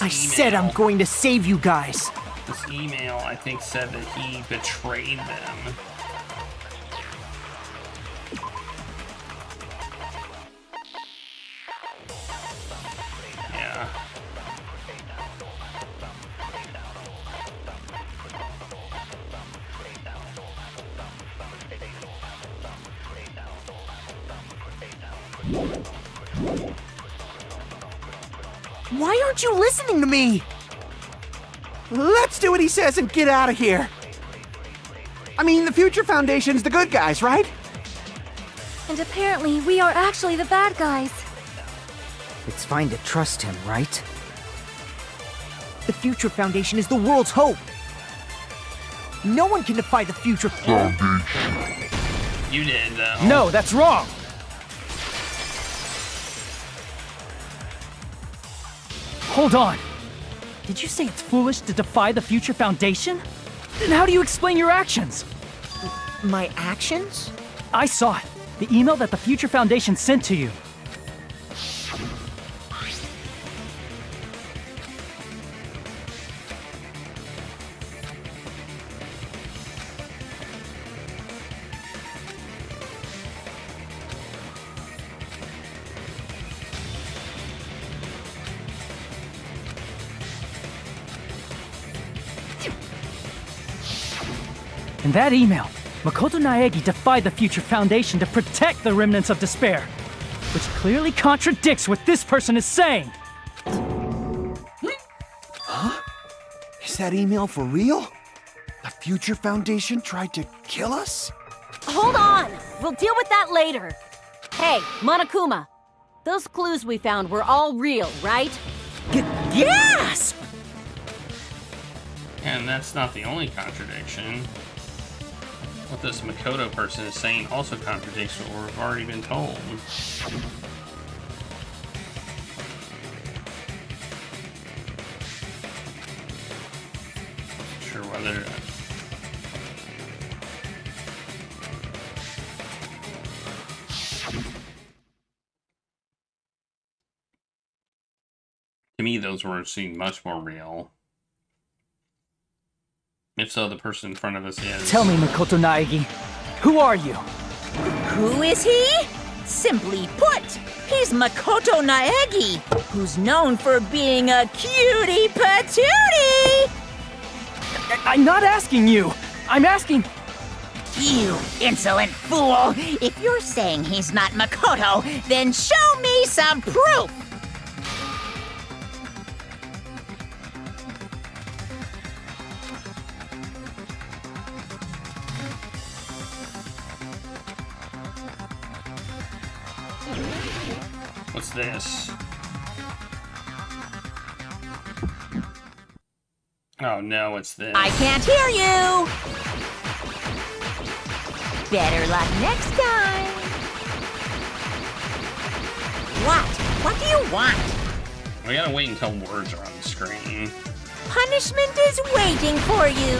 I said I'm going to save you guys. This email, I think, said that he betrayed them. Why aren't you listening to me? Let's do what he says and get out of here. I mean, the Future Foundation's the good guys, right? And apparently, we are actually the bad guys. It's fine to trust him, right? The Future Foundation is the world's hope. No one can defy the Future You did, though. No, that's wrong! Hold on. Did you say it's foolish to defy the Future Foundation? Then how do you explain your actions? My actions? I saw it. The email that the Future Foundation sent to you. In that email, Makoto Naegi defied the Future Foundation to protect the remnants of despair, which clearly contradicts what this person is saying. Is that email for real? The Future Foundation tried to kill us? Hold on! We'll deal with that later. Hey, Monokuma. Those clues we found were all real, right? Gasp! And that's not the only contradiction. What this Makoto person is saying also contradicts what we've already been told. Sure whether... To me, those words seem much more real. If so, the person in front of us is... Tell me, Makoto Naegi, who are you? Who is he? Simply put, he's Makoto Naegi, who's known for being a cutie patootie! I'm not asking you. I'm asking... You insolent fool! If you're saying he's not Makoto, then show me some proof! What's this? Oh no, it's this. I can't hear you! Better luck next time! What? What do you want? We gotta wait until words are on the screen. Punishment is waiting for you!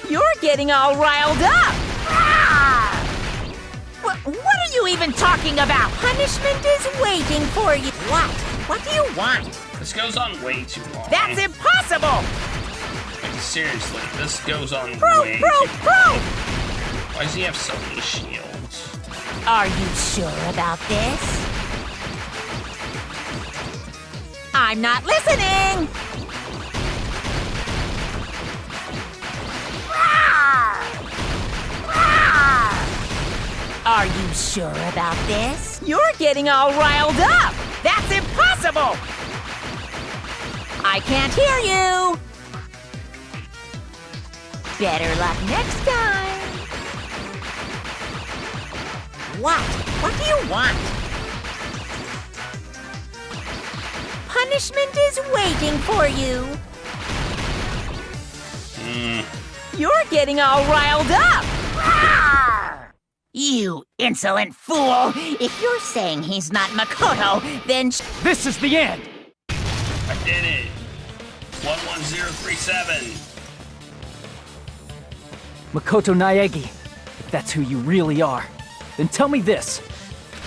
You're getting all riled up! Ah! What are you even talking about? Punishment is waiting for you. What? What do you want? This goes on way too long. That's impossible! Like, seriously, this goes on Proof, way proof, too proof! long. Why does he have so many shields? Are you sure about this? I'm not listening! Are you sure about this? You're getting all riled up! That's impossible! I can't hear you! Better luck next time! What? What do you want? Punishment is waiting for you! You're getting all riled up! You insolent fool! If you're saying he's not Makoto, then This is the end! I did it! 11037! Makoto Naegi, if that's who you really are, then tell me this.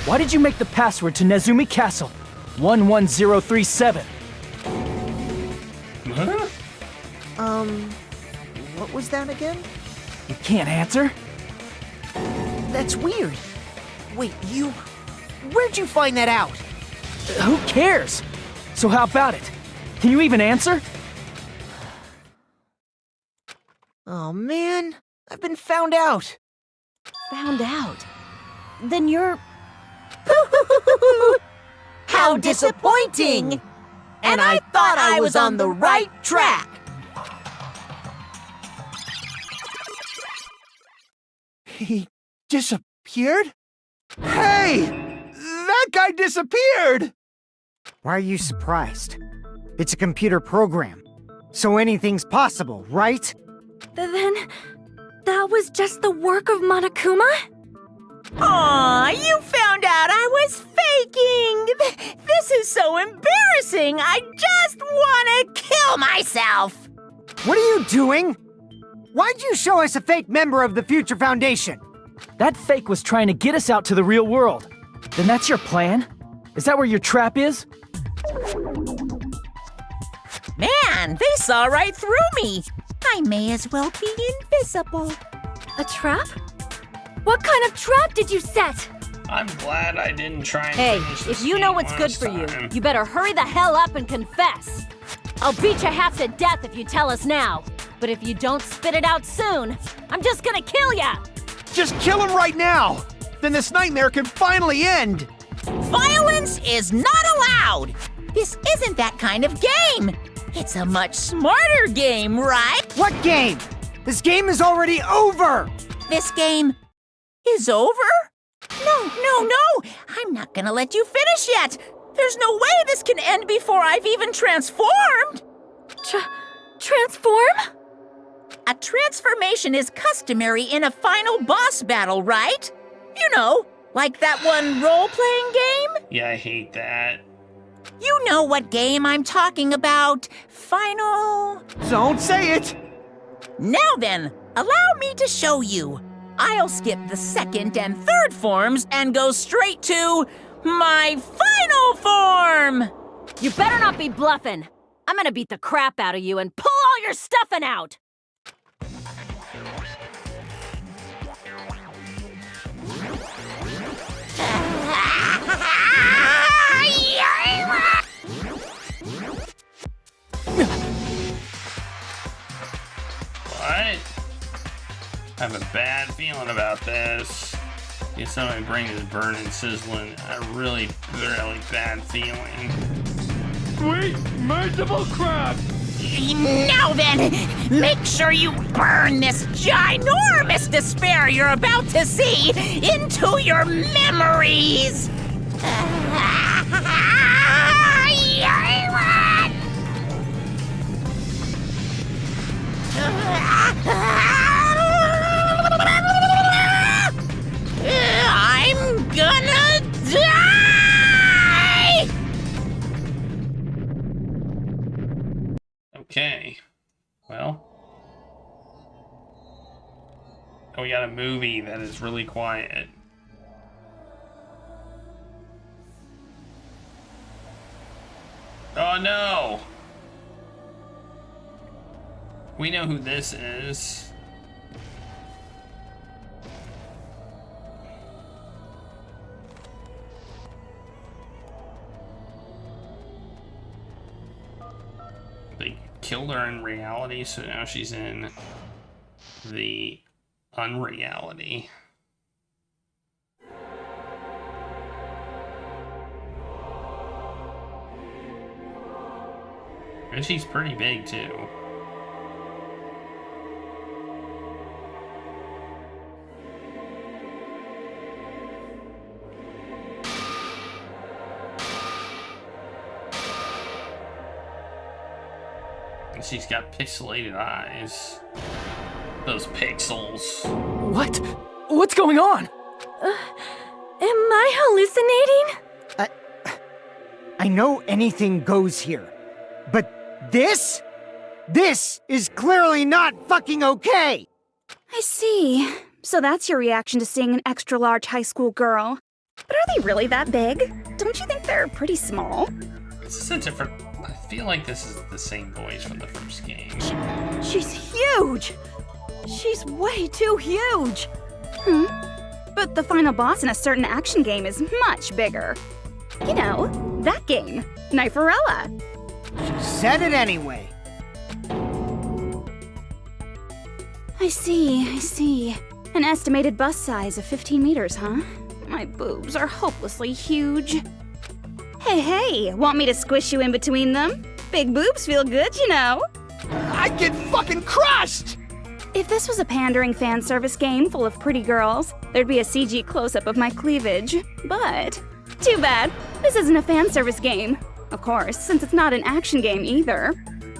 Why did you make the password to Nezumi Castle 11037? Huh? What was that again? You can't answer? That's weird. Wait, where'd you find that out? Who cares? So how about it? Can you even answer? Oh man, I've been found out. Found out. Then you're... How disappointing! And I thought I was on the right track. He disappeared? Hey! That guy disappeared! Why are you surprised? It's a computer program, so anything's possible, right? Then, that was just the work of Monokuma? Aw, you found out I was faking! This is so embarrassing! I just want to kill myself! What are you doing? Why'd you show us a fake member of the Future Foundation? That fake was trying to get us out to the real world. Then that's your plan? Is that where your trap is? Man, they saw right through me! I may as well be invisible. A trap? What kind of trap did you set? I'm glad I didn't try and Hey, finish if this you know game what's good last for you, time. you better hurry the hell up and confess. I'll beat you half to death if you tell us now. But if you don't spit it out soon, I'm just gonna kill ya! Just kill him right now! Then this nightmare can finally end! Violence is not allowed! This isn't that kind of game! It's a much smarter game, right? What game? This game is already over! This game is over? No! I'm not gonna let you finish yet! There's no way this can end before I've even transformed! Transform? A transformation is customary in a final boss battle, right? You know, like that one role-playing game? Yeah, I hate that. You know what game I'm talking about. Final... Don't say it! Now then, allow me to show you. I'll skip the second and third forms and go straight to my final form! You better not be bluffing. I'm gonna beat the crap out of you and pull all your stuffing out! What? I have a bad feeling about this. If somebody brings this burning, sizzling, a really bad feeling. Sweet, merciful crab! Now then, make sure you burn this ginormous despair you're about to see into your memories! I'm gonna die! Okay. Well. Oh, we got a movie that is really quiet. Oh no! We know who this is. They killed her in reality, so now she's in the unreality. And she's pretty big too. And she's got pixelated eyes. Those pixels. What? What's going on? Am I hallucinating? I know anything goes here, but this is clearly not fucking okay! I see. So that's your reaction to seeing an extra-large high school girl. But are they really that big? Don't you think they're pretty small? This is a different... I feel like this is the same voice from the first game. She's huge! She's way too huge! But the final boss in a certain action game is much bigger. You know, that game, Kniferella. Said it anyway. I see. An estimated bus size of 15 meters, huh? My boobs are hopelessly huge. Hey, want me to squish you in between them? Big boobs feel good, you know. I'd get fucking crushed! If this was a pandering fan service game full of pretty girls, there'd be a CG close-up of my cleavage. But, too bad, this isn't a fan service game. Of course, since it's not an action game either.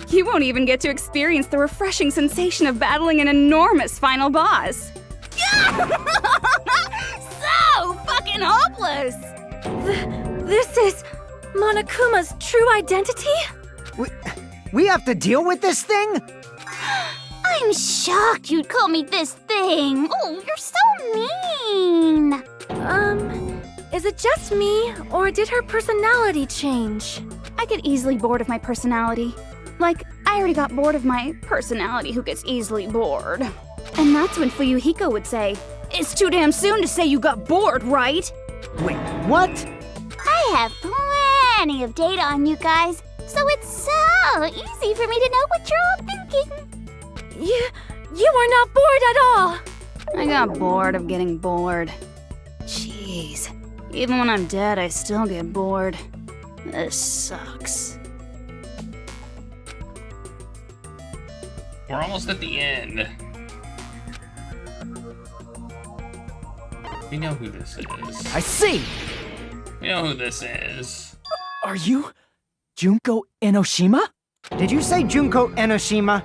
You won't even get to experience the refreshing sensation of battling an enormous final boss. So fucking hopeless! This is Monokuma's true identity? We have to deal with this thing? I'm shocked you'd call me this thing. Oh, you're so mean. Is it just me, or did her personality change? I get easily bored of my personality. Like, I already got bored of my personality who gets easily bored. And that's when Fuyuhiko would say, "It's too damn soon to say you got bored, right?" Wait, what? I have plenty of data on you guys, so it's so easy for me to know what you're all thinking. You are not bored at all. I got bored of getting bored. Jeez. Even when I'm dead, I still get bored. This sucks. We're almost at the end. We know who this is. I see! We know who this is. Are you Junko Enoshima? Did you say Junko Enoshima?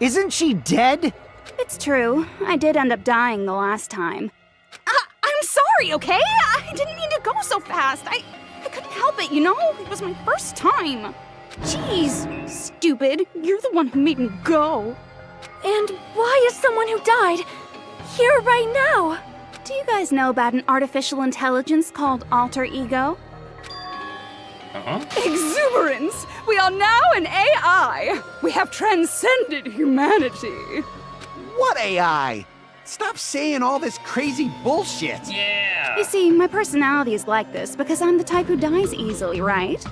Isn't she dead? It's true. I did end up dying the last time. I'm sorry, okay? I didn't mean to go so fast. I couldn't help it, you know? It was my first time. Jeez, stupid. You're the one who made me go. And why is someone who died here right now? Do you guys know about an artificial intelligence called alter ego? Exuberance! We are now an AI! We have transcended humanity! What AI? Stop saying all this crazy bullshit! Yeah! You see, my personality is like this because I'm the type who dies easily, right?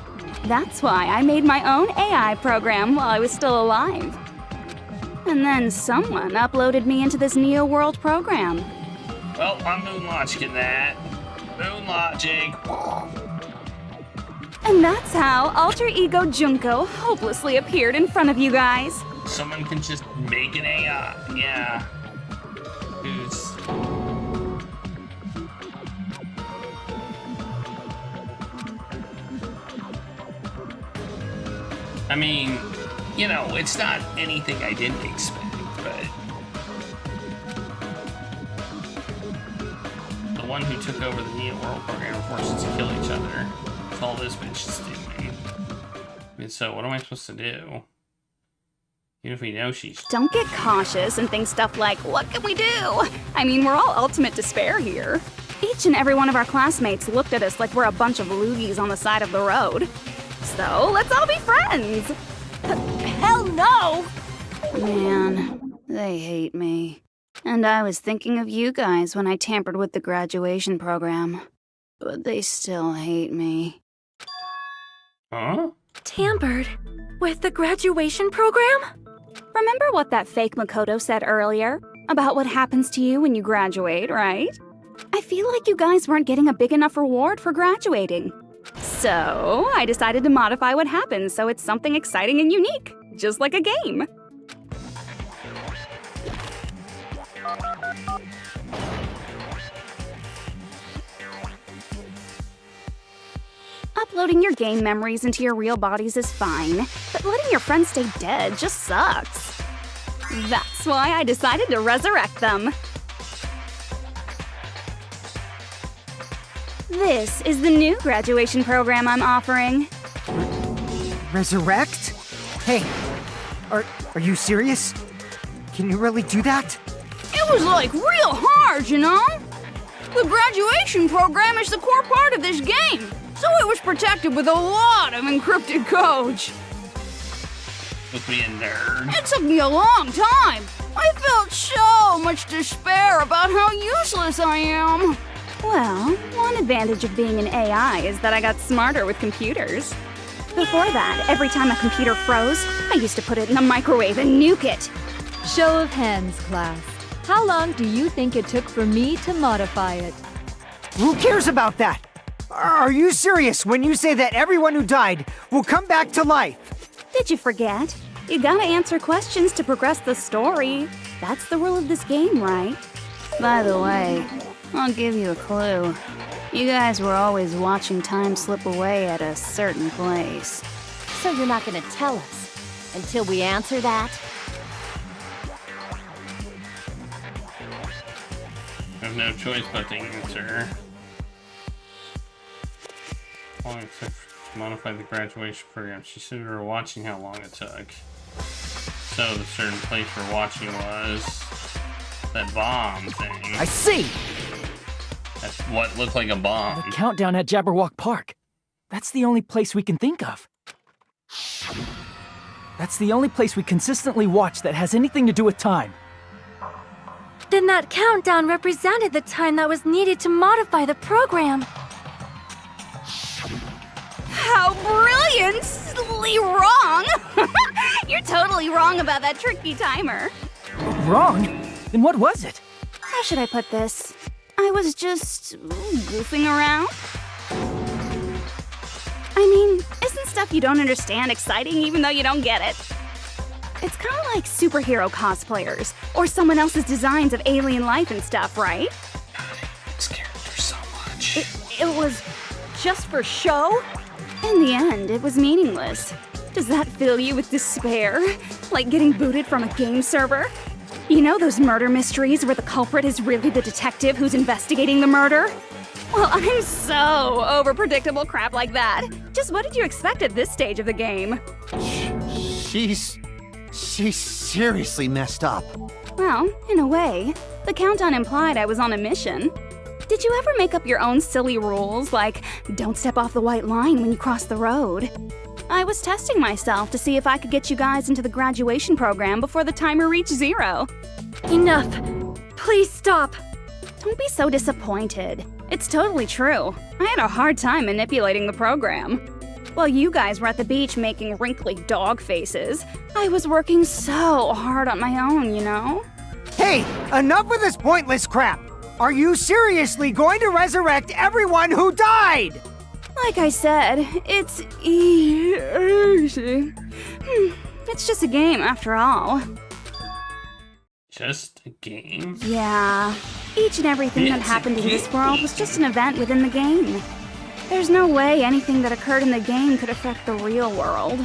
That's why I made my own AI program while I was still alive. And then someone uploaded me into this Neo World program. Well, I'm moon logic that. Moon logic. And that's how Alter Ego Junko hopelessly appeared in front of you guys. Someone can just make an AI. Yeah. Who's... I mean, you know, it's not anything I didn't expect, but... The one who took over the Neo World program forced us to kill each other. That's all this bitch is doing. I mean, so what am I supposed to do? Even if we know she's... Don't get cautious and think stuff like, what can we do? I mean, we're all ultimate despair here. Each and every one of our classmates looked at us like we're a bunch of loogies on the side of the road. So, let's all be friends! Hell no! Man, they hate me. And I was thinking of you guys when I tampered with the graduation program. But they still hate me. Huh? Tampered with the graduation program? Remember what that fake Makoto said earlier? About what happens to you when you graduate, right? I feel like you guys weren't getting a big enough reward for graduating. So, I decided to modify what happens so it's something exciting and unique, just like a game. Uploading your game memories into your real bodies is fine, but letting your friends stay dead just sucks. That's why I decided to resurrect them. This is the new graduation program I'm offering. Resurrect? Hey, are you serious? Can you really do that? It was like real hard, you know? The graduation program is the core part of this game, so it was protected with a lot of encrypted code. Look me a nerd. It took me a long time. I felt so much despair about how useless I am. Well, one advantage of being an AI is that I got smarter with computers. Before that, every time a computer froze, I used to put it in the microwave and nuke it. Show of hands, class. How long do you think it took for me to modify it? Who cares about that? Are you serious when you say that everyone who died will come back to life? Did you forget? You gotta answer questions to progress the story. That's the rule of this game, right? By the way, I'll give you a clue. You guys were always watching time slip away at a certain place. So you're not gonna tell us until we answer that? I have no choice but to answer. Well, except to modify the graduation program. She said we were watching how long it took. So the certain place we're watching was that bomb thing. I see! That's what looked like a bomb. The countdown at Jabberwock Park. That's the only place we can think of. That's the only place we consistently watch that has anything to do with time. Then that countdown represented the time that was needed to modify the program. How brilliantly wrong! You're totally wrong about that tricky timer. Wrong? Then what was it? How should I put this? I was just goofing around. I mean, isn't stuff you don't understand exciting even though you don't get it? It's kind of like superhero cosplayers, or someone else's designs of alien life and stuff, right? This character so much. It was just for show? In the end, it was meaningless. Does that fill you with despair? Like getting booted from a game server? You know those murder mysteries where the culprit is really the detective who's investigating the murder? Well, I'm so over predictable crap like that. Just what did you expect at this stage of the game? She's seriously messed up. Well, in a way, the countdown implied I was on a mission. Did you ever make up your own silly rules, like don't step off the white line when you cross the road? I was testing myself to see if I could get you guys into the graduation program before the timer reached 0. Enough. Please stop. Don't be so disappointed. It's totally true. I had a hard time manipulating the program. While you guys were at the beach making wrinkly dog faces, I was working so hard on my own, you know? Hey, enough with this pointless crap! Are you seriously going to resurrect everyone who died? Like I said, it's easy. It's just a game after all. Just a game? Yeah. Each and everything that happened in this world was just an event within the game. There's no way anything that occurred in the game could affect the real world.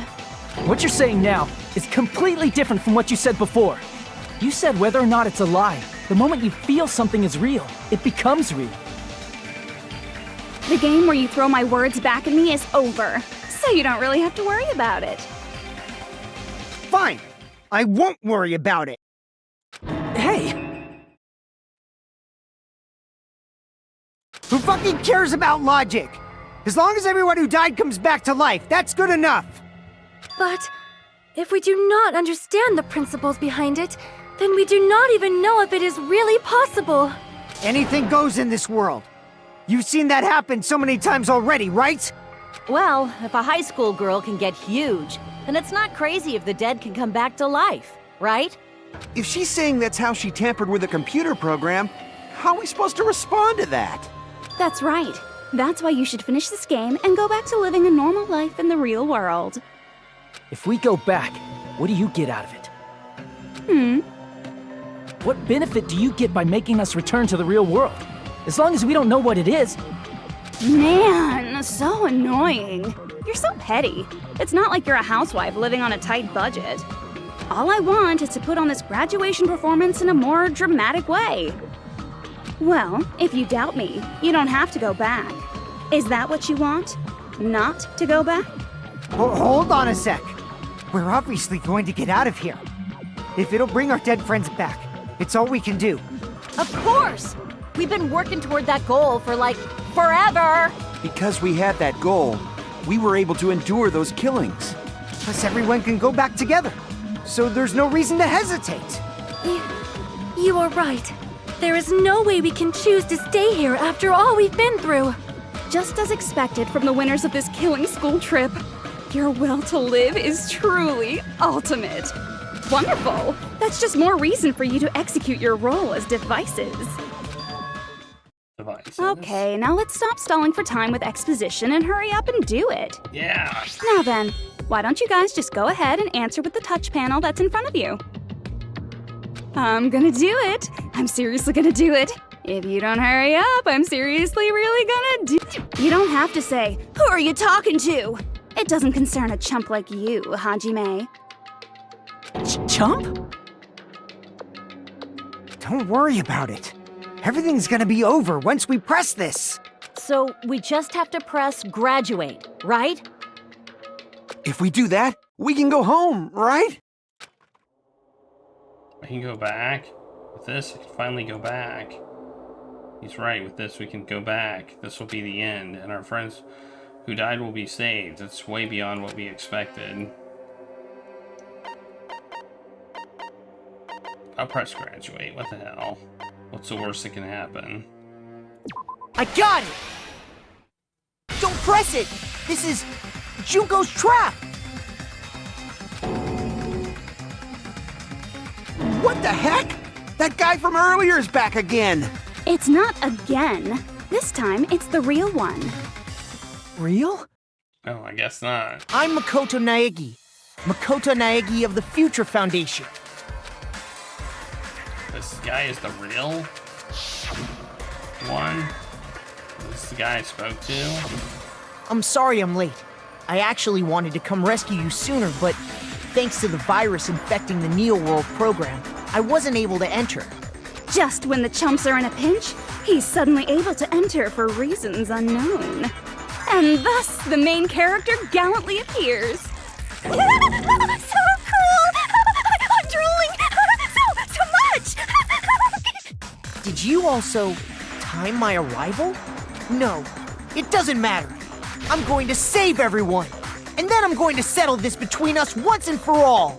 What you're saying now is completely different from what you said before. You said whether or not it's a lie, the moment you feel something is real, it becomes real. The game where you throw my words back at me is over, so you don't really have to worry about it. Fine. I won't worry about it. Hey! Who fucking cares about logic? As long as everyone who died comes back to life, that's good enough. But if we do not understand the principles behind it, then we do not even know if it is really possible. Anything goes in this world. You've seen that happen so many times already, right? Well, if a high school girl can get huge, then it's not crazy if the dead can come back to life, right? If she's saying that's how she tampered with a computer program, how are we supposed to respond to that? That's right. That's why you should finish this game and go back to living a normal life in the real world. If we go back, what do you get out of it? What benefit do you get by making us return to the real world? As long as we don't know what it is. Man, so annoying. You're so petty. It's not like you're a housewife living on a tight budget. All I want is to put on this graduation performance in a more dramatic way. Well, if you doubt me, you don't have to go back. Is that what you want? Not to go back? Hold on a sec. We're obviously going to get out of here. If it'll bring our dead friends back, it's all we can do. Of course! We've been working toward that goal for, like, forever! Because we had that goal, we were able to endure those killings. Plus everyone can go back together. So there's no reason to hesitate. You are right. There is no way we can choose to stay here after all we've been through. Just as expected from the winners of this killing school trip, your will to live is truly ultimate. Wonderful! That's just more reason for you to execute your role as devices. devices. Okay, now let's stop stalling for time with exposition and hurry up and do it. Yeah. Now then, why don't you guys just go ahead and answer with the touch panel that's in front of you? I'm gonna do it. I'm seriously gonna do it. If you don't hurry up, I'm seriously really gonna do it. You don't have to say, "Who are you talking to?" It doesn't concern a chump like you, Hajime. Chump? Don't worry about it. Everything's gonna be over once we press this. So we just have to press graduate, right? If we do that, we can go home, right? I can go back. With this, I can finally go back. He's right, with this we can go back. This will be the end, and our friends who died will be saved. It's way beyond what we expected. I'll press graduate. What the hell? What's the worst that can happen? I got it! Don't press it! This is Junko's trap! What the heck? That guy from earlier is back again! It's not again. This time, it's the real one. Real? Oh, I guess not. I'm Makoto Naegi. Makoto Naegi of the Future Foundation. This guy is the real one? This is the guy I spoke to? I'm sorry I'm late. I actually wanted to come rescue you sooner, but thanks to the virus infecting the Neo World program, I wasn't able to enter. Just when the chumps are in a pinch, he's suddenly able to enter for reasons unknown. And thus, the main character gallantly appears. So cool! I'm drooling! So much! Did you also time my arrival? No, it doesn't matter. I'm going to save everyone, and then I'm going to settle this between us once and for all.